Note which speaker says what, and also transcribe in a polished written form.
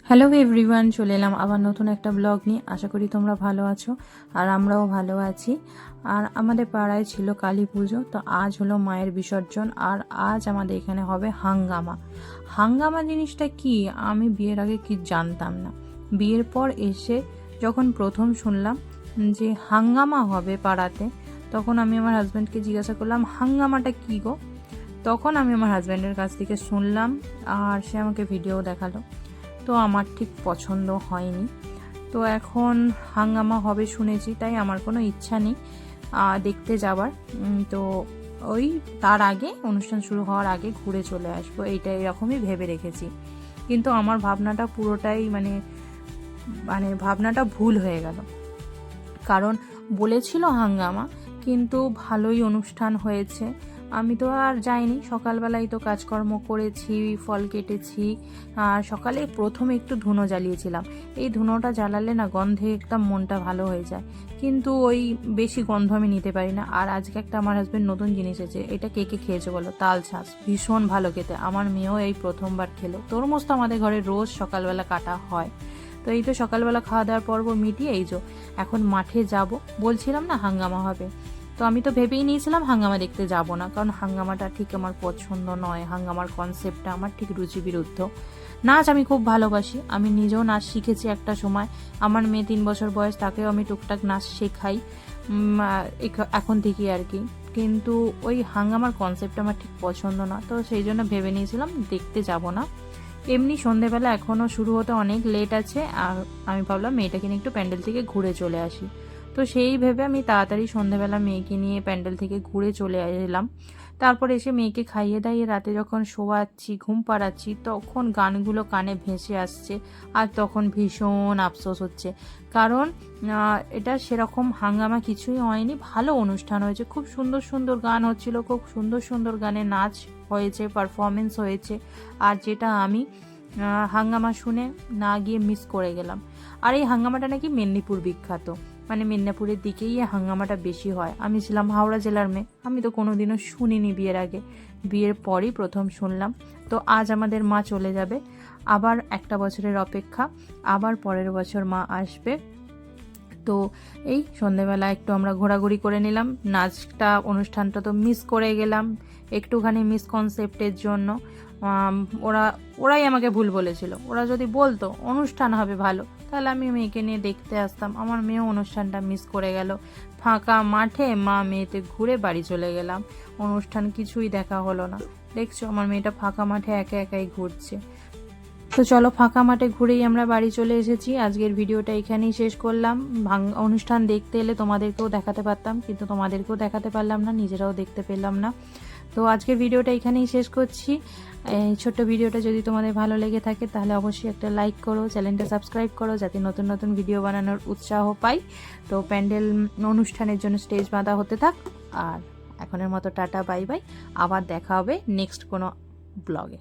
Speaker 1: Hello everyone, চলে এলাম আবার নতুন একটা ব্লগ নিয়ে। আশা করি তোমরা ভালো আছো আর আমরাও ভালো আছি। আর আমাদের পাড়ায় ছিল কালী পুজো, তো আজ হলো মায়ের বিসর্জন। আর আজ আমাদের এখানে হবে হাঙ্গামা। হাঙ্গামা জিনিসটা কি আমি বিয়ের আগে কি জানতাম না। বিয়ের পর এসে যখন প্রথম শুনলাম যে হাঙ্গামা হবে পাড়াতে, তখন আমি আমার হাজব্যান্ডকে জিজ্ঞাসা করলাম হাঙ্গামাটা কি গো। তখন আমি আমার হাজব্যান্ডের কাছ থেকে শুনলাম আর সে আমাকে ভিডিও দেখালো। তো আমার ঠিক পছন্দ হয়নি। তো এখন হাঙ্গামা হবে শুনেছি, তাই আমার কোনো ইচ্ছা নেই দেখতে যাবার। তো ওই তার আগে, অনুষ্ঠান শুরু হওয়ার আগে ঘুরে চলে আসবো, এইটা এরকমই ভেবে রেখেছি। কিন্তু আমার ভাবনাটা পুরোটাই মানে ভাবনাটা ভুল হয়ে গেল। কারণ বলেছিল হাঙ্গামা, কিন্তু ভালোই অনুষ্ঠান হয়েছে। আমি তো আর যাইনি, সকালবেলায় তো কাজকর্ম করেছি, ফল কেটেছি। আর সকালে প্রথমে একটু ধুনো জ্বালিয়েছিলাম। এই ধুনোটা জ্বালালে না গন্ধে একদম মনটা ভালো হয়ে যায়, কিন্তু ওই বেশি গন্ধ আমি নিতে পারি না। আর আজকে একটা আমার হাজবেন্ড নতুন জিনিস আছে, এটা কে কে খেয়েছে বলো? তাল ছাঁচ, ভীষণ ভালো খেতে। আমার মেয়েও এই প্রথমবার খেলো। তরমুজ তো আমাদের ঘরে রোজ সকালবেলা কাটা হয়। তো এই তো সকালবেলা খাওয়া দাওয়ার পর্ব মিটিয়ে এই যে এখন মাঠে যাব। বলছিলাম না হাঙ্গামা হবে, তো আমি তো ভেবেই নিয়েছিলাম হাঙ্গামা দেখতে যাব না, কারণ হাঙ্গামাটা ঠিক আমার পছন্দ নয়। হাঙ্গামার কনসেপ্টটা আমার ঠিক রুচি বিরুদ্ধ। নাচ আমি খুব ভালোবাসি, আমি নিজেও নাচ শিখেছি একটা সময়। আমার মেয়ে 3 বছর বয়স, তাকেও আমি টুকটাক নাচ শেখাই এখন থেকেই আর কি। কিন্তু ওই হাঙ্গামার কনসেপ্টটা আমার ঠিক পছন্দ না, তো সেই জন্য ভেবে নিয়েছিলাম দেখতে যাব না। এমনি সন্ধেবেলা এখনও শুরু হতে অনেক লেট আছে, আর আমি ভাবলাম মেয়েটাকে নিয়ে একটু প্যান্ডেল থেকে ঘুরে চলে আসি। তো সেই ভেবে আমি তাড়াতাড়ি সন্ধেবেলা মেয়েকে নিয়ে প্যান্ডেল থেকে ঘুরে চলে এলাম। তারপর এসে মেয়েকে খাইয়ে দাইয়ে রাতে যখন শোয়াচ্ছি, ঘুম পাড়াচ্ছি, তখন গানগুলো কানে ভেসে আসছে। আর তখন ভীষণ আফসোস হচ্ছে, কারণ এটা সেরকম হাঙ্গামা কিছুই হয়নি। ভালো অনুষ্ঠান হয়েছে, খুব সুন্দর সুন্দর গান হচ্ছিল, খুব সুন্দর সুন্দর গানে নাচ হয়েছে, পারফরমেন্স হয়েছে। আর যেটা আমি হাঙ্গামা শুনে না গিয়ে মিস করে গেলাম। আর এই হাঙ্গামাটা নাকি মেদিনীপুর বিখ্যাত, মানে মেদিনীপুরের দিকেই এই হাঙ্গামাটা বেশি হয়। আমি ছিলাম হাওড়া জেলার মেয়ে, আমি তো কোনোদিনও শুনিনি বিয়ের আগে, বিয়ের পরই প্রথম শুনলাম। তো আজ আমাদের মা চলে যাবে, আবার একটা বছরের অপেক্ষা, আবার পরের বছর মা আসবে। তো এই সন্ধেবেলা একটু আমরা ঘোরাঘুরি করে নিলাম। নাচটা, অনুষ্ঠানটা তো মিস করে গেলাম একটুখানি মিসকনসেপ্টের জন্য। ওরাই আমাকে ভুল বলেছিল। ওরা যদি বলতো অনুষ্ঠান হবে ভালো, তাহলে আমি মেয়েকে নিয়ে দেখতে আসতাম। আমার মেয়েও অনুষ্ঠানটা মিস করে গেল। ফাঁকা মাঠে মা মেয়েতে ঘুরে বাড়ি চলে গেলাম, অনুষ্ঠান কিছুই দেখা হলো না। দেখছো আমার মেয়েটা ফাঁকা মাঠে একা একাই ঘুরছে। তো চলো, ফাঁকা মাঠে ঘুরেই আমরা বাড়ি চলে এসেছি। আজকের ভিডিওটা এখানেই শেষ করলাম। অনুষ্ঠান দেখতে এলে তোমাদেরকেও দেখাতে পারতাম, কিন্তু তোমাদেরকেও দেখাতে পারলাম না, নিজেরাও দেখতে পেলাম না। তো আজকের ভিডিওটা এখানেই শেষ করছি। এই ছোট্ট ভিডিওটা যদি তোমাদের ভালো লেগে থাকে তাহলে অবশ্যই একটা লাইক করো, চ্যানেলটা সাবস্ক্রাইব করো, যাতে নতুন নতুন ভিডিও বানানোর উৎসাহ পাই। তো প্যান্ডেল অনুষ্ঠানের জন্য স্টেজ বাঁধা হতে থাক। আর এখনের মতো টাটা, বাই বাই। আবার দেখা হবে নেক্সট কোনো ব্লগে।